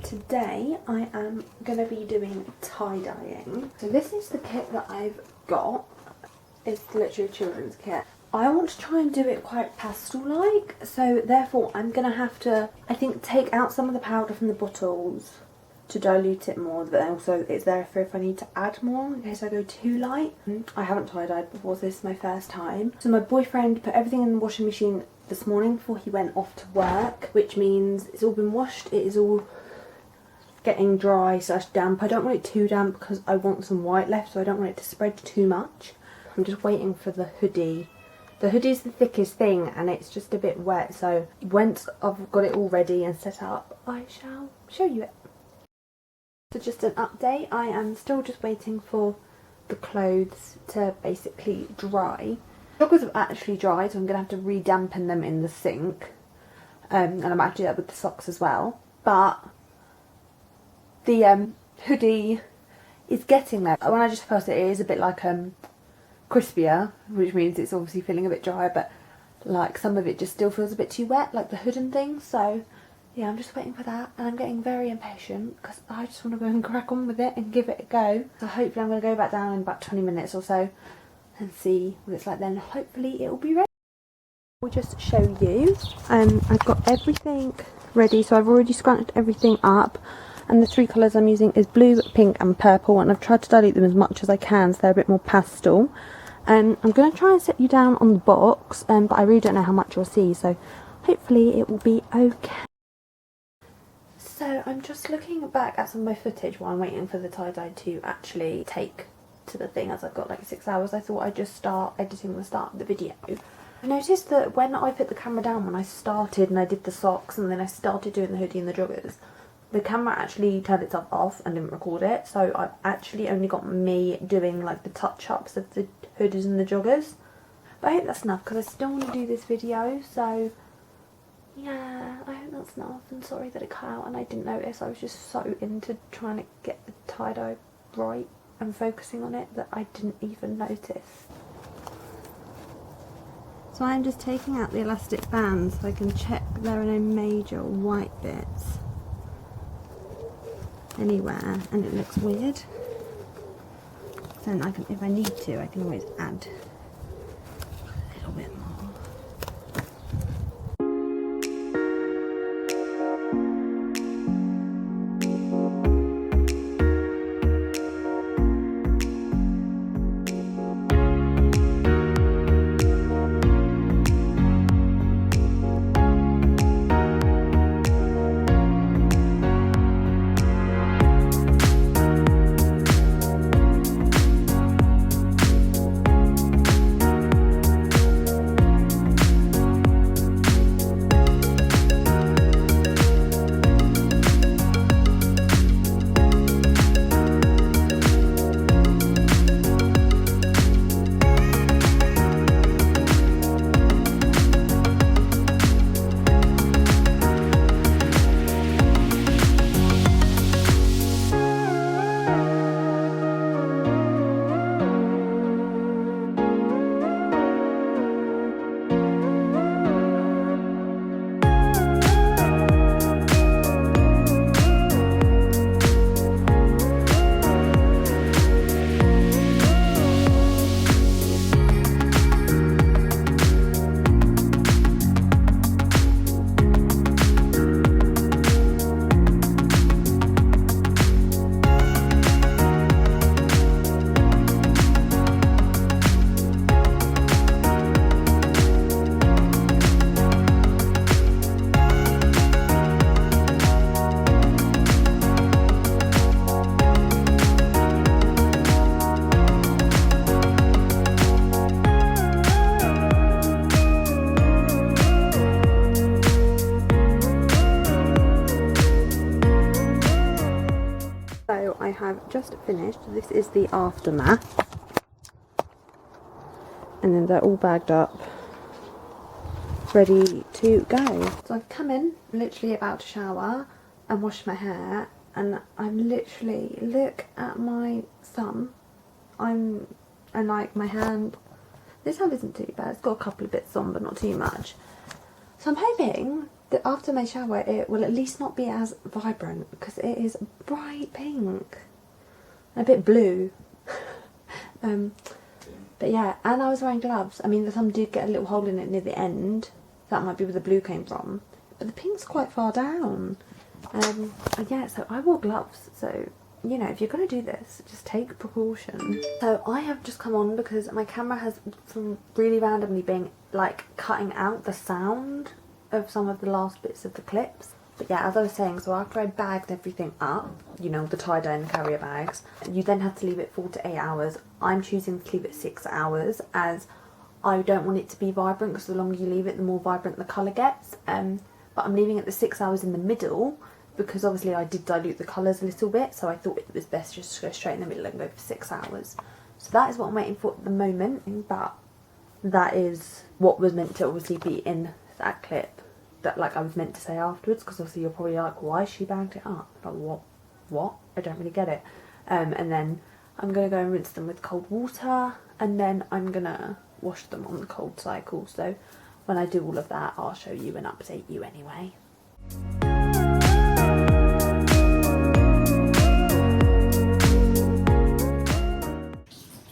Today I am going to be doing tie-dyeing. So this is the kit that I've got. It's literally a children's kit. I want to try and do it quite pastel-like, so therefore I'm going to have to, I think, take out some of the powder from the bottles to dilute it more, but also it's there for if I need to add more in case I go too light. I haven't tie-dyed before, so this is my first time. So my boyfriend put everything in the washing machine this morning before he went off to work, which means it's all been washed, it is all getting dry / damp. I don't want it too damp because I want some white left, so I don't want it to spread too much. I'm just waiting for the hoodie. The hoodie's the thickest thing and it's just a bit wet, so once I've got it all ready and set up, I shall show you it. So just an update, I am still just waiting for the clothes to basically dry. The joggers have actually dried, so I'm going to have to re-dampen them in the sink. And I'm actually up with the socks as well. But the hoodie is getting there. When I just first it is a bit like crispier, which means it's obviously feeling a bit drier, but like some of it just still feels a bit too wet, like the hood and things. So yeah, I'm just waiting for that, and I'm getting very impatient because I just want to go and crack on with it and give it a go. So hopefully I'm going to go back down in about 20 minutes or so and see what it's like then. Hopefully it will be ready. We'll just show you. I've got everything ready, so I've already scrunched everything up, and the three colours I'm using is blue, pink and purple, and I've tried to dilute them as much as I can so they're a bit more pastel. I'm going to try and set you down on the box, but I really don't know how much you'll see, so hopefully it will be okay. So I'm just looking back at some of my footage while I'm waiting for the tie-dye to actually take to the thing, as I've got like 6 hours. I thought I'd just start editing the start of the video. I noticed that when I put the camera down, when I started and I did the socks and then I started doing the hoodie and the joggers, the camera actually turned itself off and didn't record it, so I've actually only got me doing like the touch-ups of the hoodies and the joggers. But I hope that's enough because I still want to do this video, so yeah, I hope that's enough. And sorry that it cut out and I didn't notice. I was just so into trying to get the tie-dye right and focusing on it that I didn't even notice. So I'm just taking out the elastic bands so I can check there are no major white bits anywhere, and it looks weird. Then I can, if I need to, I can always add a little bit more. So I have just finished. This is the aftermath, and then they're all bagged up, ready to go. So I've come in, literally about to shower and wash my hair, and I'm literally, look at my thumb. And like my hand, this hand isn't too bad. It's got a couple of bits on, but not too much. So I'm hoping after my shower it will at least not be as vibrant because it is bright pink. A bit blue. But yeah, and I was wearing gloves. I mean, some did get a little hole in it near the end. That might be where the blue came from. But the pink's quite far down. And yeah, so I wore gloves. So, you know, if you're going to do this, just take precaution. So I have just come on because my camera has from really randomly been like cutting out the sound of some of the last bits of the clips. But yeah, as I was saying, so after I bagged everything up, you know, the tie-dye and the carrier bags, you then have to leave it 4 to 8 hours. I'm choosing to leave it 6 hours as I don't want it to be vibrant because the longer you leave it, the more vibrant the colour gets. But I'm leaving it the 6 hours in the middle because obviously I did dilute the colours a little bit, so I thought it was best just to go straight in the middle and go for 6 hours. So that is what I'm waiting for at the moment, but that is what was meant to obviously be in that clip. That like I was meant to say afterwards, because obviously you're probably like, why she bagged it up? Like what? I don't really get it. And then I'm gonna go and rinse them with cold water, and then I'm gonna wash them on the cold cycle. So when I do all of that, I'll show you and update you anyway.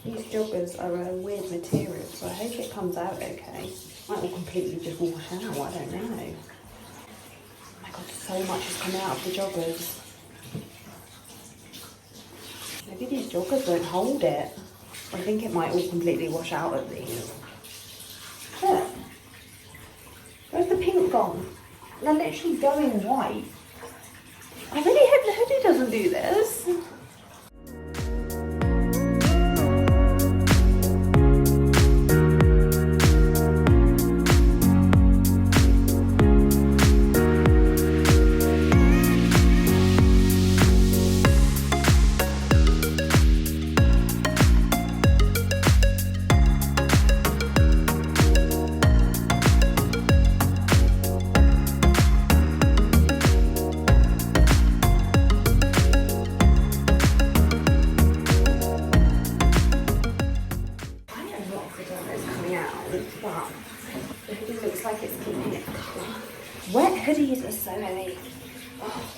These joggers are a weird material, so I hope it comes out okay. Might all completely just wash out, I don't know. Oh my god, so much is coming out of the joggers. Maybe these joggers won't hold it. I think it might all completely wash out of these. Look. Where's the pink gone? They're literally going white. I really hope the hoodie doesn't do this. Wet hoodies are so heavy. Oh.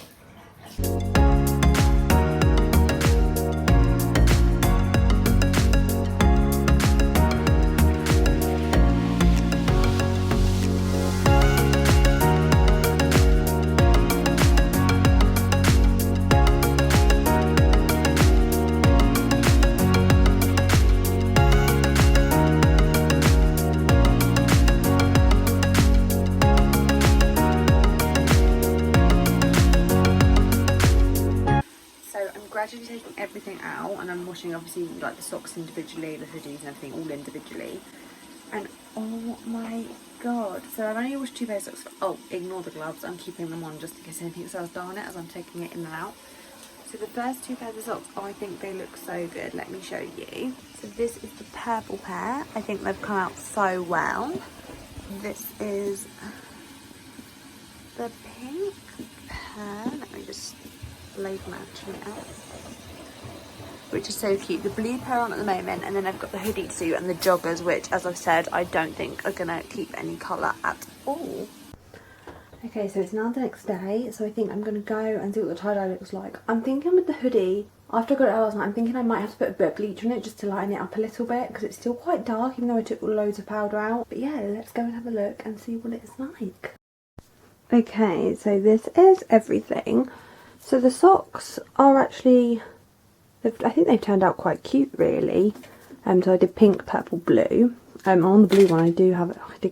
Gradually taking everything out, and I'm washing obviously like the socks individually, the hoodies and everything all individually. And oh my god, so I've only washed 2 pairs of socks. Oh, ignore the gloves, I'm keeping them on just in case anything else down it as I'm taking it in and out. So the first 2 pairs of socks, oh, I think they look so good. Let me show you. So this is the purple pair. I think they've come out so well. This is the pink pair. Let me just lay them actually out, which is so cute. The blue pair on at the moment, and then I've got the hoodie suit and the joggers, which, as I've said, I don't think are gonna keep any colour at all. Okay, so it's now the next day, so I think I'm gonna go and see what the tie-dye looks like. I'm thinking with the hoodie, after I got it out last night, I'm thinking I might have to put a bit of bleach on it just to lighten it up a little bit, because it's still quite dark, even though I took loads of powder out. But yeah, let's go and have a look and see what it's like. Okay, so this is everything. So the socks are actually, I think they've turned out quite cute really. So I did pink, purple, blue. On the blue one I did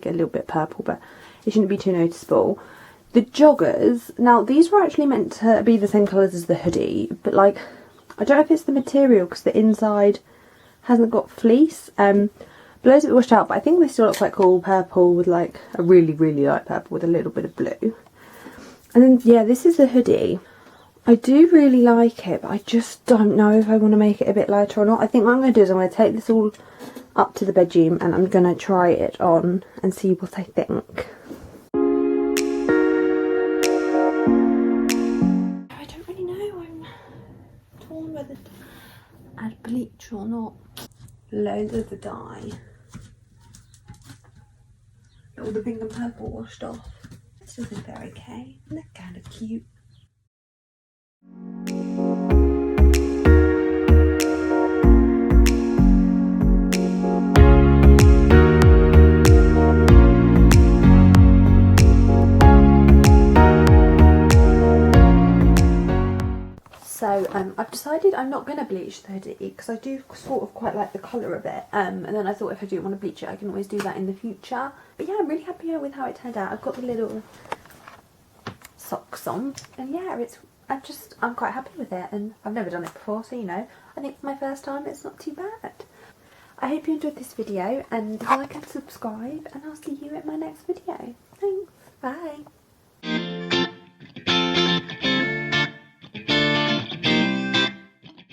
get a little bit purple, but it shouldn't be too noticeable. The joggers, now these were actually meant to be the same colours as the hoodie, but like, I don't know if it's the material because the inside hasn't got fleece. Blow's a bit washed out, but I think they still look quite cool. Purple with like a really, really light purple with a little bit of blue. And then, yeah, this is the hoodie. I do really like it, but I just don't know if I want to make it a bit lighter or not. I think what I'm going to do is I'm going to take this all up to the bedroom and I'm going to try it on and see what I think. I don't really know. I'm torn whether to add bleach or not. Loads of the dye. All the pink and purple washed off. still think they're okay. And they're kind of cute. So I've decided I'm not going to bleach the hoodie because I do sort of quite like the colour of it, and then I thought if I do want to bleach it I can always do that in the future. But yeah, I'm really happy with how it turned out. I've got the little socks on, and yeah, I'm quite happy with it, and I've never done it before, so you know, I think for my first time it's not too bad. I hope you enjoyed this video, and like and subscribe, and I'll see you in my next video. Thanks, bye.